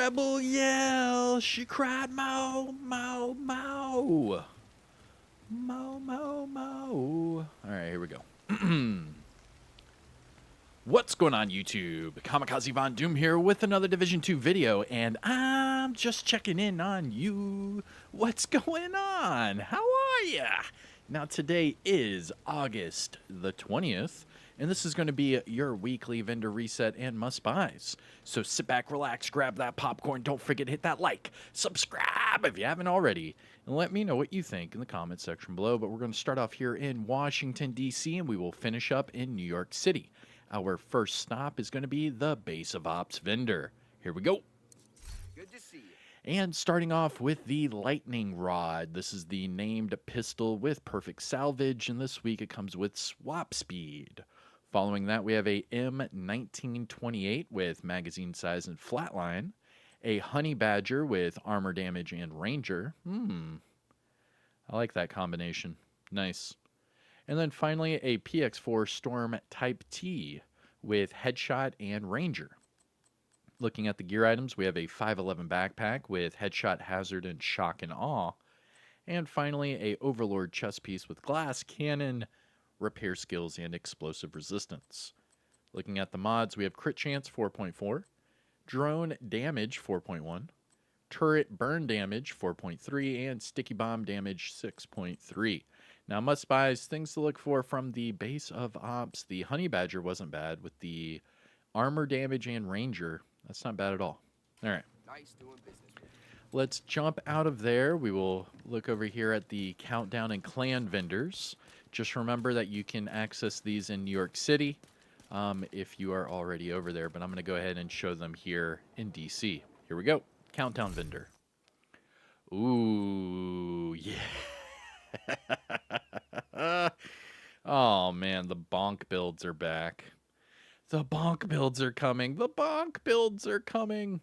rebel yell. She cried, "Mo, mo, mo, mo, mo, mo." All right, here we go. What's going on, YouTube? Kamikazevondoom here with another Division 2 video, and I'm just checking in on you. What's going on? How are ya? Now, today is August the 20th, and this is going to be your weekly vendor reset and must-buys. So sit back, relax, grab that popcorn. Don't forget to hit that like, subscribe if you haven't already, and let me know what you think in the comment section below. But we're going to start off here in Washington, D.C., and we will finish up in New York City. Our first stop is going to be the Base of Ops vendor. Here we go. Good to see you. And starting off with the Lightning Rod. This is the named pistol with perfect salvage, and this week it comes with swap speed. Following that, we have a M1928 with magazine size and flatline, a Honey Badger with armor damage and ranger. I like that combination. Nice. And then finally, a PX4 Storm Type T with headshot and ranger. Looking at the gear items, we have a 511 backpack with headshot, hazard, and shock and awe. And finally, a Overlord chest piece with glass cannon, repair skills, and explosive resistance. Looking at the mods, we have crit chance 4.4, drone damage 4.1, turret burn damage 4.3, and sticky bomb damage 6.3. Now, must-buys, things to look for from the Base of Ops. The Honey Badger wasn't bad with the armor damage and ranger. That's not bad at all. All right. Nice doing business with you. Let's jump out of there. We will look over here at the Countdown and Clan vendors. Just remember that you can access these in New York City if you are already over there. But I'm going to go ahead and show them here in DC. Here we go. Countdown vendor. Ooh, yeah. Oh, man, the bonk builds are back. The bonk builds are coming. The bonk builds are coming.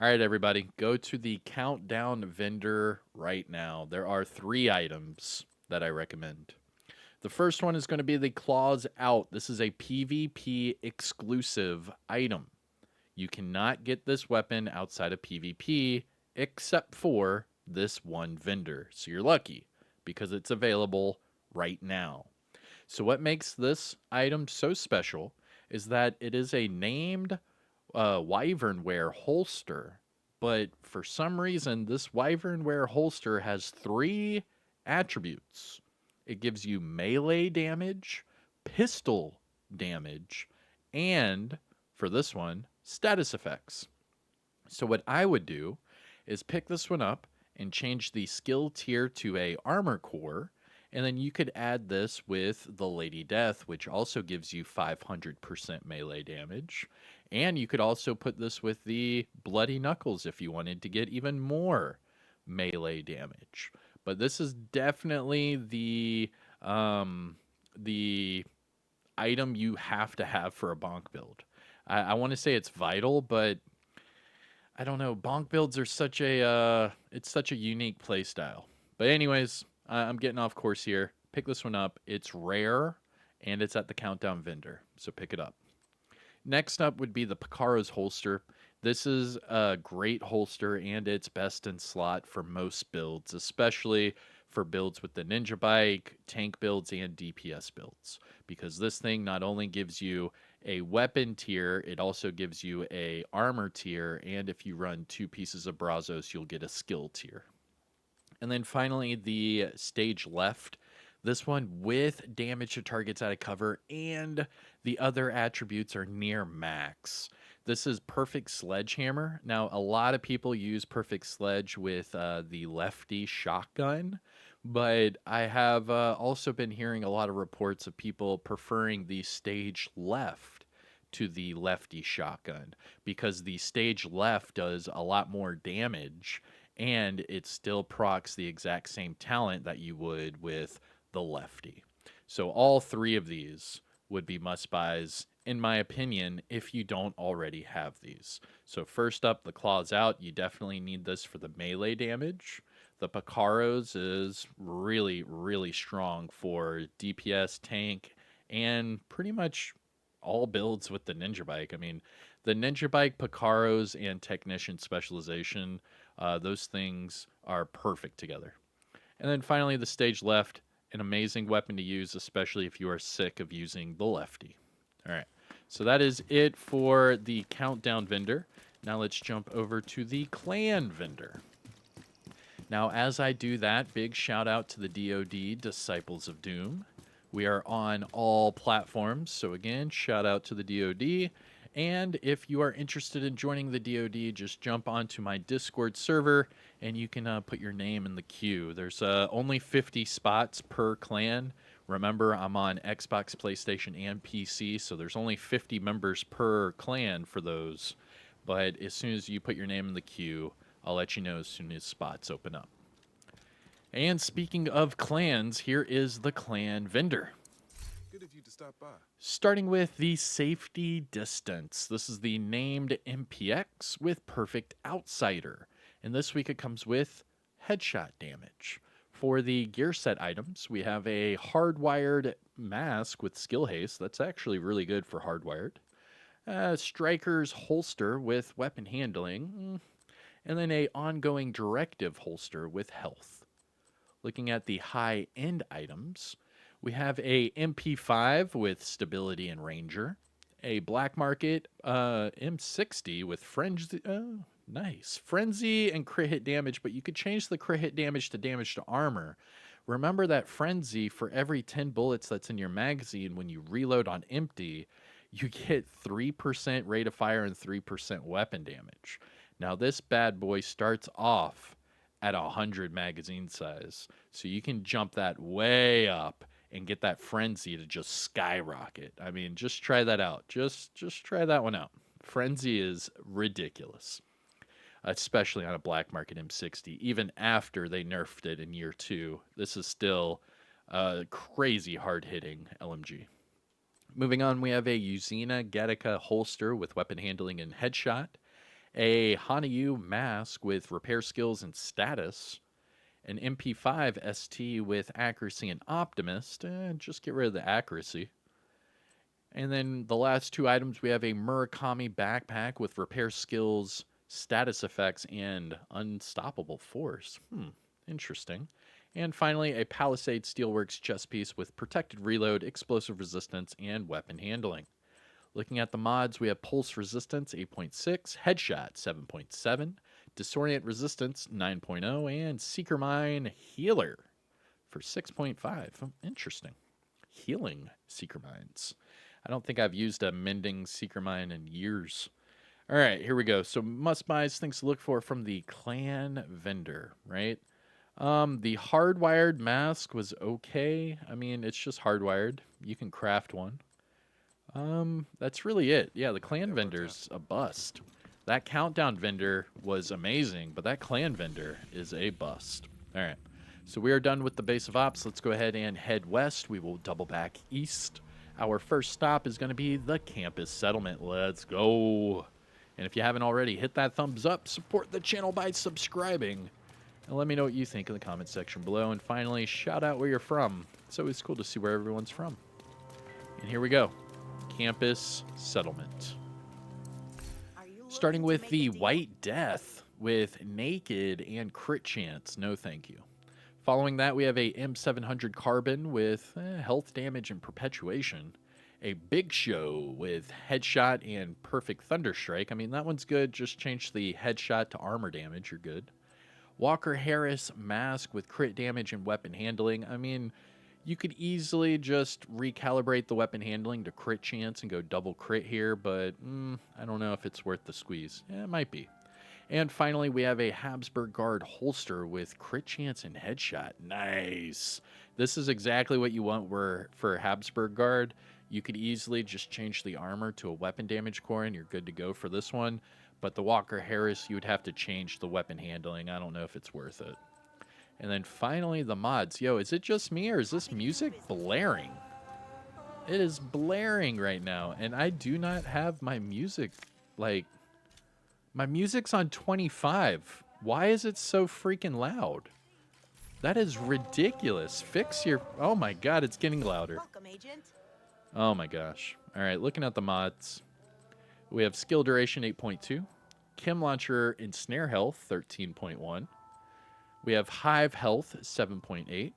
All right, everybody, go to the Countdown vendor right now. There are 3 items that I recommend. The first one is going to be the Claws Out. This is a PvP exclusive item. You cannot get this weapon outside of PvP except for this one vendor. So you're lucky because it's available right now. So what makes this item so special is that it is a named Wyvernware holster. But for some reason, this Wyvernware holster has 3 attributes. It gives you melee damage, pistol damage, and, for this one, status effects. So what I would do is pick this one up and change the skill tier to a armor core, and then you could add this with the Lady Death, which also gives you 500% melee damage. And you could also put this with the Bloody Knuckles if you wanted to get even more melee damage. But this is definitely the item you have to have for a bonk build. I want to say it's vital, but I don't know. Bonk builds are such a it's such a unique play style. But anyways, I'm getting off course here. Pick this one up. It's rare, and it's at the Countdown vendor, so pick it up. Next up would be the Picaro's holster. This is a great holster, and it's best in slot for most builds, especially for builds with the Ninja Bike, tank builds, and DPS builds. Because this thing not only gives you a weapon tier, it also gives you a armor tier, and if you run 2 pieces of Brazos, you'll get a skill tier. And then finally, the stage left. This one with damage to targets out of cover, and the other attributes are near max. This is Perfect Sledgehammer. Now, a lot of people use Perfect Sledge with the lefty shotgun, but I have also been hearing a lot of reports of people preferring the stage left to the lefty shotgun because the stage left does a lot more damage, and it still procs the exact same talent that you would with the lefty. So all 3 of these would be must-buys, in my opinion, if you don't already have these. So first up, the Claws Out. You definitely need this for the melee damage. The Picaro's is really, really strong for DPS, tank, and pretty much all builds with the Ninja Bike. I mean, The Ninja Bike, Picaros, and Technician Specialization, those things are perfect together. And then finally, the stage left, an amazing weapon to use, especially if you are sick of using the lefty. All right, so that is it for the countdown vendor. Now let's jump over to the clan vendor. Now, as I do that, big shout out to the DoD Disciples of Doom. We are on all platforms, so again, shout out to the DoD. And if you are interested in joining the DoD, just jump onto my Discord server and you can put your name in the queue. There's only 50 spots per clan. Remember, I'm on Xbox, PlayStation, and PC, so there's only 50 members per clan for those. But as soon as you put your name in the queue, I'll let you know as soon as spots open up. And speaking of clans, here is the clan vendor. Good of you to stop by. Starting with the safety distance. This is the named MPX with perfect outsider. And this week it comes with headshot damage. For the gear set items, we have a hardwired mask with skill haste. That's actually really good for hardwired. Striker's holster with weapon handling. And then a ongoing directive holster with health. Looking at the high-end items, we have a MP5 with stability and ranger, a black market M60 with frenzy, nice frenzy and crit hit damage, but you could change the crit hit damage to armor. Remember that frenzy, for every 10 bullets that's in your magazine, when you reload on empty, you get 3% rate of fire and 3% weapon damage. Now this bad boy starts off at 100 magazine size, so you can jump that way up and get that frenzy to just skyrocket. I mean, just try that out. Just try that one out. Frenzy is ridiculous, especially on a black market M60. Even after they nerfed it in year 2, this is still a crazy hard-hitting LMG. Moving on, we have a Uzina Gattaca holster with weapon handling and headshot, a Hanayu mask with repair skills and status, an MP5 ST with accuracy and optimist, just get rid of the accuracy. And then the last two items, we have a Murakami backpack with repair skills, status effects, and unstoppable force. Interesting. And finally, a Palisade Steelworks chest piece with protected reload, explosive resistance, and weapon handling. Looking at the mods, we have Pulse Resistance 8.6, Headshot 7.7, Disorient Resistance 9.0, and Seeker Mine Healer for 6.5. Interesting. Healing Seeker Mines. I don't think I've used a mending Seeker Mine in years. All right, here we go. So must-buys, things to look for from the clan vendor, right? The hardwired mask was okay. I mean, it's just hardwired. You can craft one. That's really it. Yeah, the clan vendor's a bust. That countdown vendor was amazing, but that clan vendor is a bust. All right, so we are done with the base of ops. Let's go ahead and head west. We will double back east. Our first stop is going to be the campus settlement. Let's go. And if you haven't already, hit that thumbs up. Support the channel by subscribing. And let me know what you think in the comment section below. And finally, shout out where you're from. It's always cool to see where everyone's from. And here we go. Campus settlement. Starting with the White Death with Naked and Crit Chance. No thank you. Following that, we have a M700 Carbon with health damage and perpetuation. A Big Show with Headshot and Perfect Thunderstrike. I mean, that one's good. Just change the headshot to armor damage. You're good. Walker Harris Mask with crit damage and weapon handling. I mean, you could easily just recalibrate the weapon handling to crit chance and go double crit here, but I don't know if it's worth the squeeze. Yeah, it might be. And finally, we have a Habsburg Guard holster with crit chance and headshot. Nice. This is exactly what you want for Habsburg Guard. You could easily just change the armor to a weapon damage core and you're good to go for this one. But the Walker Harris, you would have to change the weapon handling. I don't know if it's worth it. And then finally, the mods. Yo, is it just me or is this music blaring? It is blaring right now. And I do not have my music, like, my music's on 25. Why is it so freaking loud? That is ridiculous. Fix your, oh my God, it's getting louder. Welcome, Agent. Oh my gosh. All right, looking at the mods. We have skill duration 8.2, Chem Launcher and Snare Health 13.1. We have Hive Health 7.8,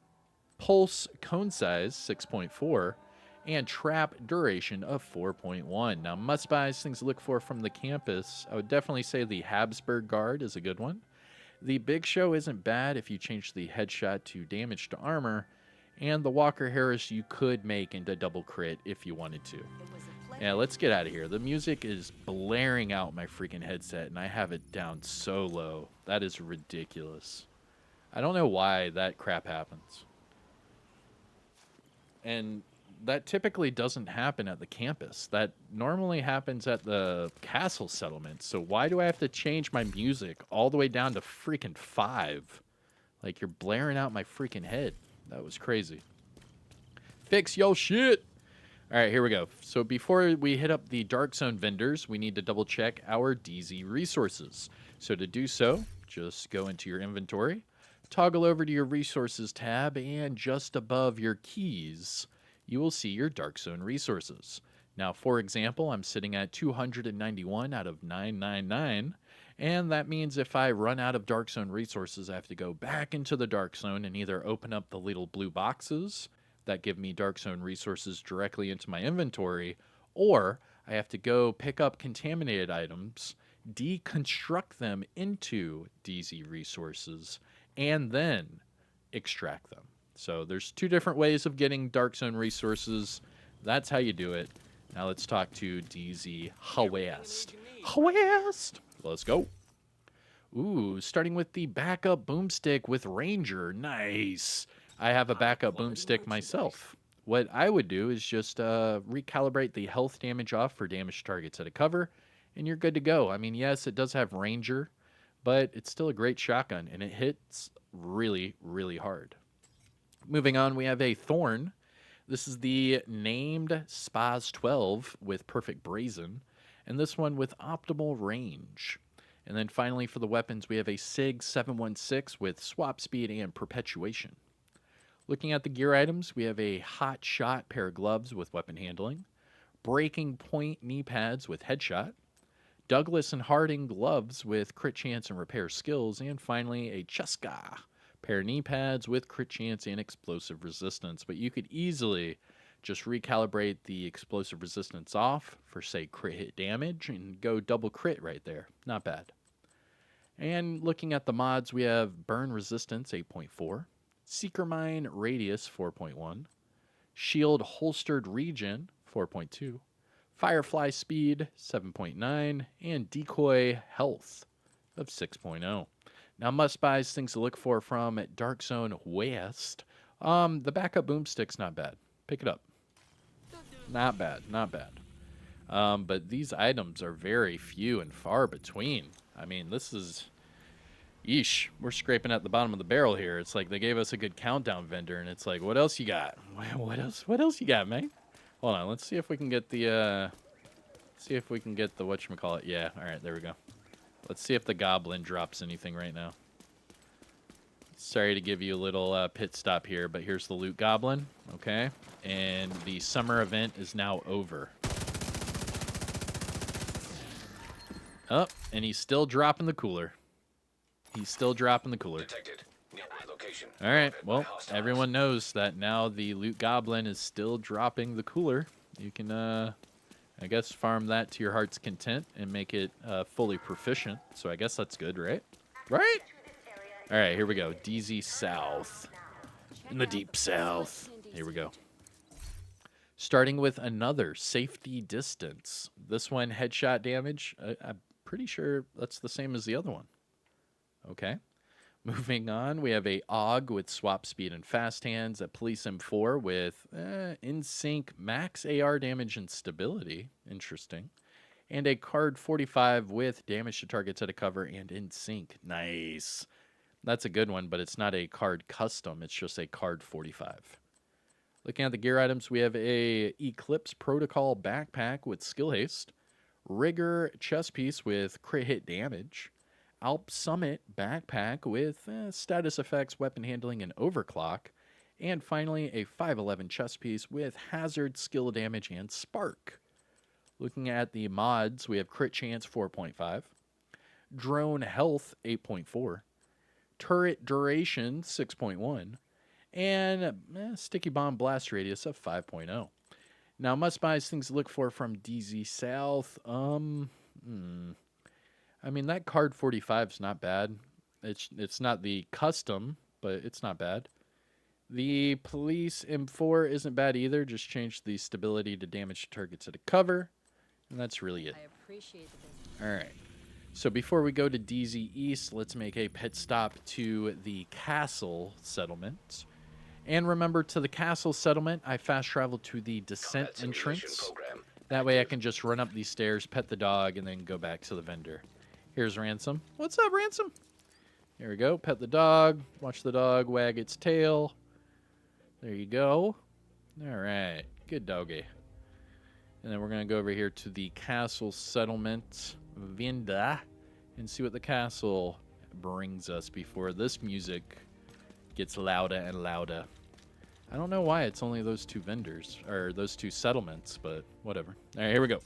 Pulse Cone Size 6.4, and Trap Duration of 4.1. Now, must buys, things to look for from the campus. I would definitely say the Habsburg Guard is a good one. The Big Show isn't bad if you change the headshot to damage to armor, and the Walker Harris you could make into double crit if you wanted to. Yeah, let's get out of here. The music is blaring out my freaking headset, and I have it down so low. That is ridiculous. I don't know why that crap happens. And that typically doesn't happen at the campus. That normally happens at the castle settlement. So why do I have to change my music all the way down to freaking 5? Like, you're blaring out my freaking head. That was crazy. Fix your shit! All right, here we go. So before we hit up the Dark Zone vendors, we need to double check our DZ resources. So to do so, just go into your inventory, toggle over to your resources tab, and just above your keys, you will see your Dark Zone resources. Now, for example, I'm sitting at 291 out of 999, and that means if I run out of Dark Zone resources, I have to go back into the Dark Zone and either open up the little blue boxes that give me Dark Zone resources directly into my inventory, or I have to go pick up contaminated items, deconstruct them into DZ resources, and then extract them. So there's 2 different ways of getting Dark Zone resources. That's how you do it. Now let's talk to DZ Hawest. Hawest! Let's go. Ooh, starting with the backup boomstick with Ranger. Nice. I have a backup boomstick myself. What I would do is just recalibrate the health damage off for damaged targets at a cover, and you're good to go. I mean, yes, it does have Ranger, but it's still a great shotgun, and it hits really, really hard. Moving on, we have a Thorn. This is the named Spaz 12 with Perfect Brazen, and this one with Optimal Range. And then finally for the weapons, we have a SIG 716 with Swap Speed and Perpetuation. Looking at the gear items, we have a Hot Shot pair of gloves with weapon handling, Breaking Point knee pads with headshot, Douglas and Harding gloves with crit chance and repair skills, and finally a Cheska pair of knee pads with crit chance and explosive resistance. But you could easily just recalibrate the explosive resistance off for, say, crit hit damage and go double crit right there. Not bad. And looking at the mods, we have Burn Resistance 8.4, Seeker Mine Radius 4.1, Shield Holstered Regen 4.2, Firefly Speed 7.9, and Decoy Health of 6.0. Now, must buys, things to look for from Dark Zone West. The backup boomstick's not bad. Pick it up. Not bad, not bad. But these items are very few and far between. I mean, this is... Yeesh, we're scraping at the bottom of the barrel here. It's like they gave us a good countdown vendor, and it's like, what else you got? What else you got, man? Hold on, let's see if we can get the, whatchamacallit. Yeah, all right, there we go. Let's see if the Goblin drops anything right now. Sorry to give you a little pit stop here, but here's the Loot Goblin, okay? And the summer event is now over. Oh, and he's still dropping the cooler. He's still dropping the cooler. Detected. Nearby location. All right, well, everyone knows that now the Loot Goblin is still dropping the cooler. You can, I guess, farm that to your heart's content and make it fully proficient. So I guess that's good, right? Right? All right, here we go. DZ South. In the deep south. Here we go. Starting with another Safety Distance. This one, headshot damage. I'm pretty sure that's the same as the other one. Okay. Moving on, we have a AUG with Swap Speed and Fast Hands, a Police M4 with In Sync Max AR damage and stability. Interesting. And a Card 45 with damage to targets at a cover and In Sync. Nice. That's a good one, but it's not a card custom. It's just a Card 45. Looking at the gear items, we have a Eclipse Protocol backpack with Skill Haste, Rigor chest piece with crit hit damage, Alp Summit backpack with status effects, weapon handling, and overclock, and finally a 511 chest piece with hazard, skill damage, and spark. Looking at the mods, we have crit chance 4.5, drone health 8.4, turret duration 6.1, and sticky bomb blast radius of 5.0. Now, must buys things to look for from DZ South. I mean, that card 45 is not bad. It's not the custom, but it's not bad. The police M4 isn't bad either. Just change the stability to damage to targets at a cover, and that's really it. I appreciate the business. All right. So before we go to DZ East, let's make a pit stop to the castle settlement. And remember, to the castle settlement, I fast traveled to the descent entrance. That way I can just run up these stairs, pet the dog, and then go back to the vendor. Here's Ransom. What's up, Ransom? Here we go. Pet the dog. Watch the dog wag its tail. There you go. All right. Good doggy. And then we're going to go over here to the castle settlement Vinda and see what the castle brings us before this music gets louder and louder. I don't know why it's only those two vendors, or those two settlements, but whatever. All right, here we go.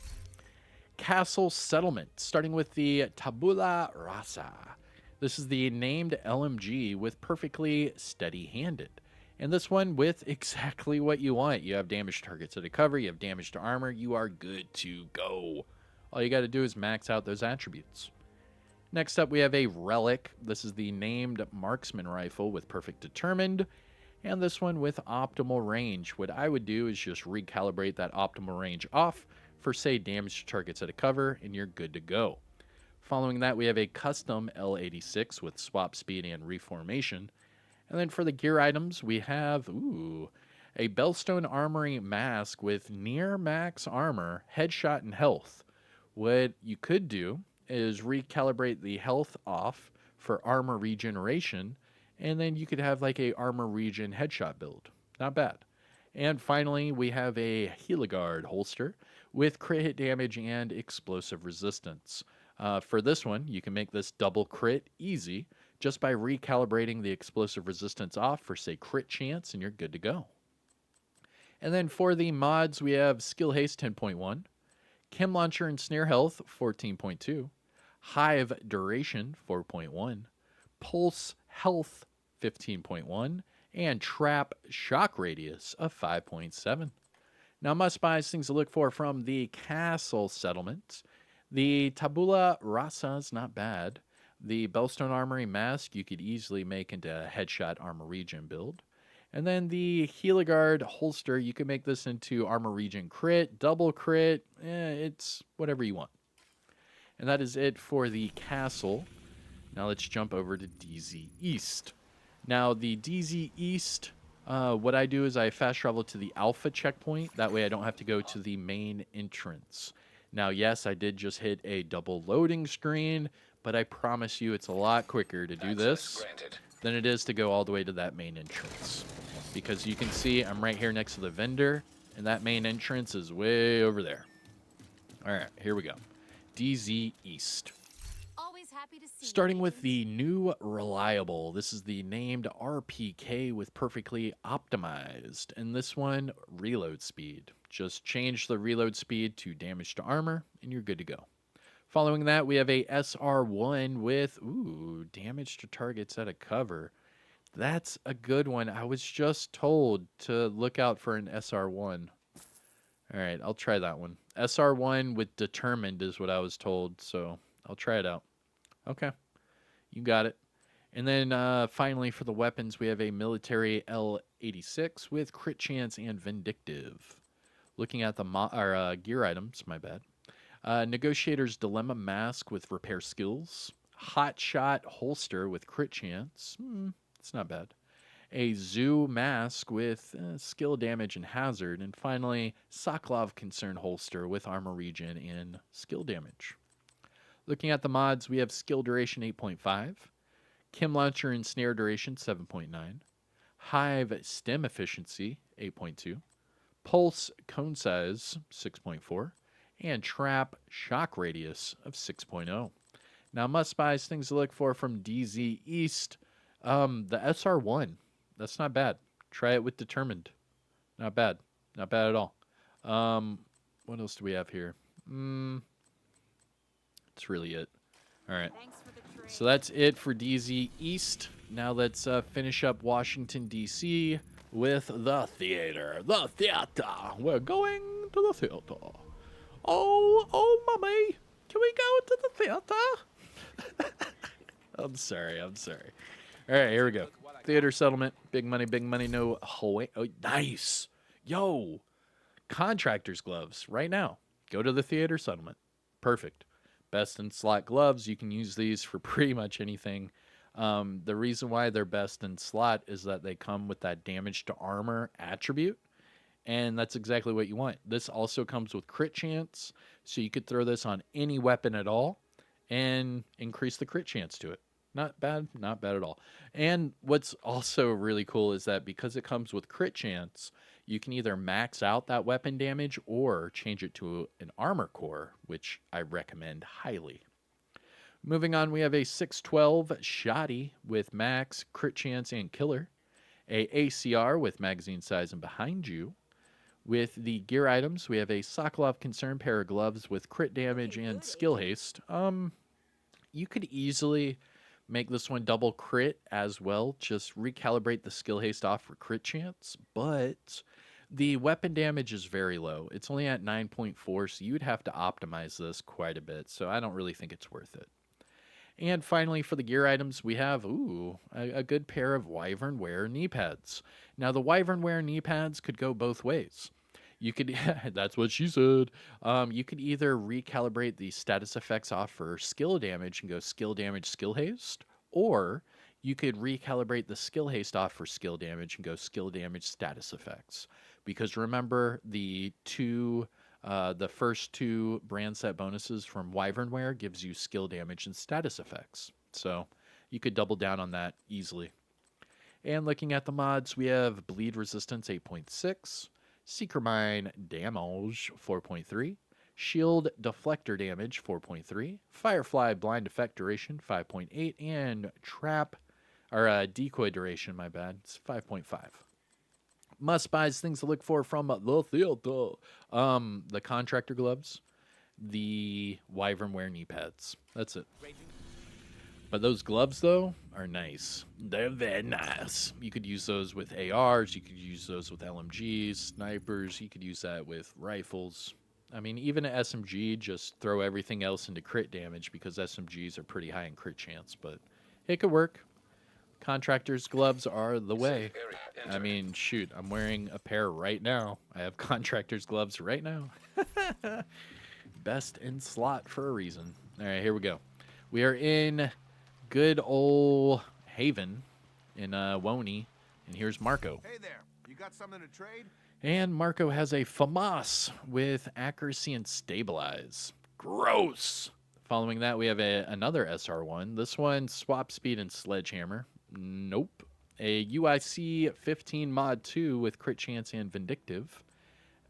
Castle settlement, starting with the Tabula Rasa. This is the named LMG with perfectly steady-handed. And this one with exactly what you want. You have damage targets at a cover, you have damage to armor, you are good to go. All you got to do is max out those attributes. Next up, we have a Relic. This is the named marksman rifle with perfect determined. And this one with optimal range. What I would do is just recalibrate that optimal range off for, say, damage to targets at a cover, and you're good to go. Following that, we have a custom L86 with swap speed and reformation. And then for the gear items, we have, a Bellstone Armory mask with near max armor, headshot, and health. What you could do is recalibrate the health off for armor regeneration, and then you could have like a armor regen headshot build. Not bad. And finally, we have a Heligard holster with crit hit damage and explosive resistance. For this one, you can make this double crit easy just by recalibrating the explosive resistance off for, say, crit chance, and you're good to go. And then for the mods, we have Skill Haste 10.1, Chem Launcher and Snare Health 14.2, Hive Duration 4.1, Pulse Health 15.1, and Trap Shock Radius of 5.7. Now, must buys things to look for from the castle settlement. The Tabula Rasa is not bad. The Bellstone Armory mask you could easily make into a headshot armor regen build. And then the Heligard holster, you can make this into armor regen crit, double crit, it's whatever you want. And that is it for the castle. Now let's jump over to DZ East. Now the DZ East, what I do is I fast travel to the Alpha checkpoint. That way I don't have to go to the main entrance. Now, yes, I did just hit a double loading screen, but I promise you it's a lot quicker to do this than it is to go all the way to that main entrance. Because you can see I'm right here next to the vendor, and that main entrance is way over there. All right, here we go. DZ East. Always happy to see you, Starting with agents. the new Reliable. This is the named RPK with perfectly optimized. And this one, reload speed. Just change the reload speed to damage to armor, and you're good to go. Following that, we have a SR1 with, damage to targets at a cover. That's a good one. I was just told to look out for an SR1. All right, I'll try that one. SR1 with determined is what I was told, so I'll try it out. Okay, you got it. And then finally for the weapons, we have a military L86 with crit chance and vindictive. Looking at the gear items, my bad. Negotiator's Dilemma mask with repair skills. Hot shot holster with crit chance. It's not bad. A Zoo mask with skill damage and hazard. And finally, Sokolov Concern holster with armor regen and skill damage. Looking at the mods, we have skill duration 8.5, Chem Launcher and Snare duration 7.9, Hive Stem efficiency 8.2, Pulse Cone size 6.4, and Trap Shock radius of 6.0. Now, must buys things to look for from DZ East. The SR1, that's not bad. Try it with Determined. Not bad. Not bad at all. What else do we have here? That's really it. All right. Thanks for the trade. So that's it for DZ East. Now let's finish up Washington, D.C. with the theater. The theater. We're going to the theater. Oh, mommy. Can we go to the theater? I'm sorry. All right, here we go. Theater settlement. Big money, no Hawaii. Oh, nice. Yo, Contractors gloves right now. Go to the theater settlement. Perfect. Best in slot gloves. You can use these for pretty much anything. The reason why they're best in slot is that they come with that damage to armor attribute. And that's exactly what you want. This also comes with crit chance. So you could throw this on any weapon at all and increase the crit chance to it. Not bad at all. And what's also really cool is that because it comes with crit chance, you can either max out that weapon damage or change it to an armor core, which I recommend highly. Moving on, we have a 612 Shoddy with max, crit chance, and killer. A ACR with magazine size and behind you. With the gear items, we have a Sokolov Concern pair of gloves with crit damage and skill haste. You could easily make this one double crit as well. Just recalibrate the skill haste off for crit chance. But the weapon damage is very low. It's only at 9.4, so you'd have to optimize this quite a bit. So I don't really think it's worth it. And finally, for the gear items, we have, a good pair of Wyvern Wear knee pads. Now, the Wyvern Wear knee pads could go both ways. You could, that's what she said. You could either recalibrate the status effects off for skill damage and go skill damage, skill haste, or you could recalibrate the skill haste off for skill damage and go skill damage, status effects. Because remember, the first two brand set bonuses from Wyvernware gives you skill damage and status effects. So you could double down on that easily. And looking at the mods, we have Bleed Resistance 8.6, Seeker Mine Damage 4.3, Shield Deflector Damage 4.3, Firefly Blind Effect Duration 5.8, and Decoy Duration, my bad, it's 5.5. Must buys, things to look for from the theater. The Contractor gloves, the Wyvern Wear knee pads. That's it. But those gloves, though, are nice. They're very nice. You could use those with ARs. You could use those with LMGs, snipers. You could use that with rifles. I mean, even an SMG, just throw everything else into crit damage because SMGs are pretty high in crit chance. But it could work. Contractors gloves are the way. I mean, shoot, I'm wearing a pair right now. I have Contractors gloves right now. Best in slot for a reason. All right, here we go. We are in good old Haven in Woney, and here's Marco. Hey there, you got something to trade? And Marco has a FAMAS with accuracy and stabilize. Gross. Following that, we have another SR1. This one, swap speed and sledgehammer. Nope. A UIC 15 mod 2 with crit chance and vindictive.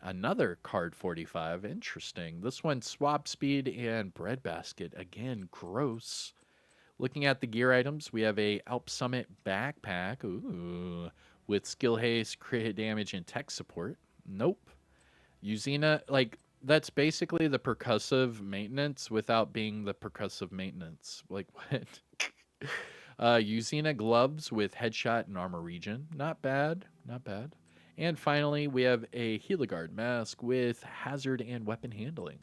Another card 45. Interesting. This one, swap speed and breadbasket. Again, gross. Looking at the gear items, we have a Alp Summit backpack. Ooh. With skill haste, crit damage, and tech support. Nope. Uzina, like, that's basically the percussive maintenance without being the percussive maintenance. Like, what? Uzina gloves with headshot and armor regen. Not bad. Not bad. And finally, we have a Heligard mask with hazard and weapon handling.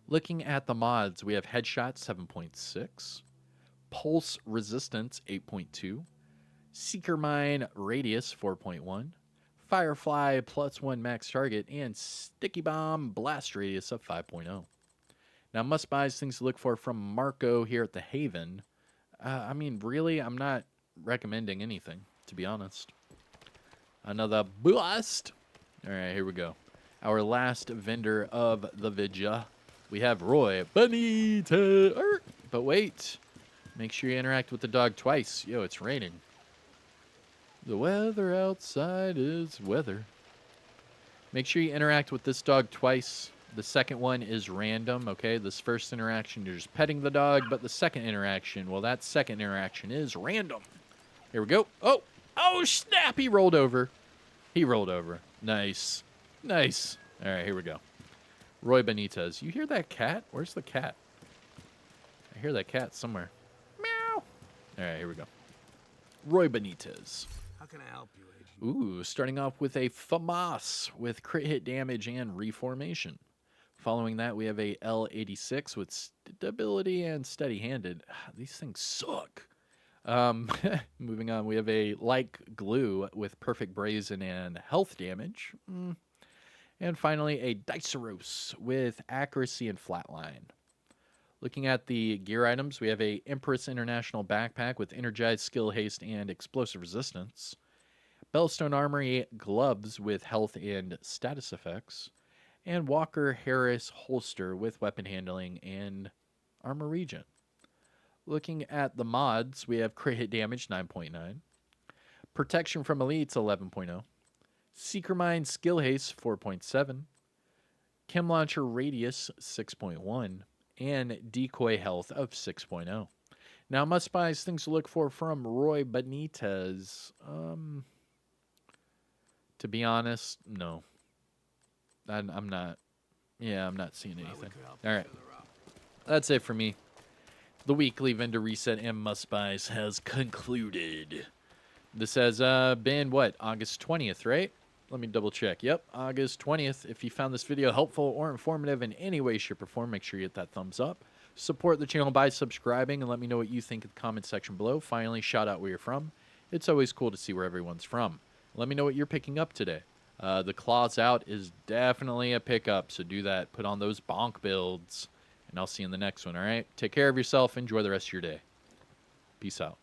Looking at the mods, we have headshot 7.6, pulse resistance 8.2, Seeker Mine radius 4.1, Firefly +1 max target, and Sticky Bomb blast radius of 5.0. Now, must buys, things to look for from Marco here at the Haven. I mean, really, I'm not recommending anything, to be honest. Another bust. All right, here we go. Our last vendor of the vidya. We have Roy Bonitas. But wait. Make sure you interact with the dog twice. Yo, it's raining. The weather outside is weather. Make sure you interact with this dog twice. The second one is random, okay? This first interaction, you're just petting the dog, but the second interaction, well, that second interaction is random. Here we go. Oh, snap! He rolled over. Nice. All right, here we go. Roy Bonitas. You hear that cat? Where's the cat? I hear that cat somewhere. Meow. All right, here we go. Roy Bonitas. How can I help you, Agent? Ooh, starting off with a FAMAS with crit hit damage and reformation. Following that, we have a L86 with stability and steady-handed. These things suck. Moving on, we have a like glue with perfect brazen and health damage. And finally, a Diceros with accuracy and flatline. Looking at the gear items, we have a Empress International backpack with energized skill haste and explosive resistance. Bellstone Armory gloves with health and status effects. And Walker Harris holster with weapon handling and armor regen. Looking at the mods, we have crit hit damage 9.9, protection from elites 11.0, Seeker Mine skill haste 4.7, Chem Launcher radius 6.1, and decoy health of 6.0. Now, must buys things to look for from Roy Bonitas. To be honest, no. I'm not. Yeah, I'm not seeing anything. All right. That's it for me. The weekly vendor reset and must buys has concluded. This has been what? August 20th, right? Let me double check. Yep, August 20th. If you found this video helpful or informative in any way, shape, or form, make sure you hit that thumbs up. Support the channel by subscribing and let me know what you think in the comment section below. Finally, shout out where you're from. It's always cool to see where everyone's from. Let me know what you're picking up today. The Claws Out is definitely a pickup, so do that. Put on those bonk builds, and I'll see you in the next one, all right? Take care of yourself. Enjoy the rest of your day. Peace out.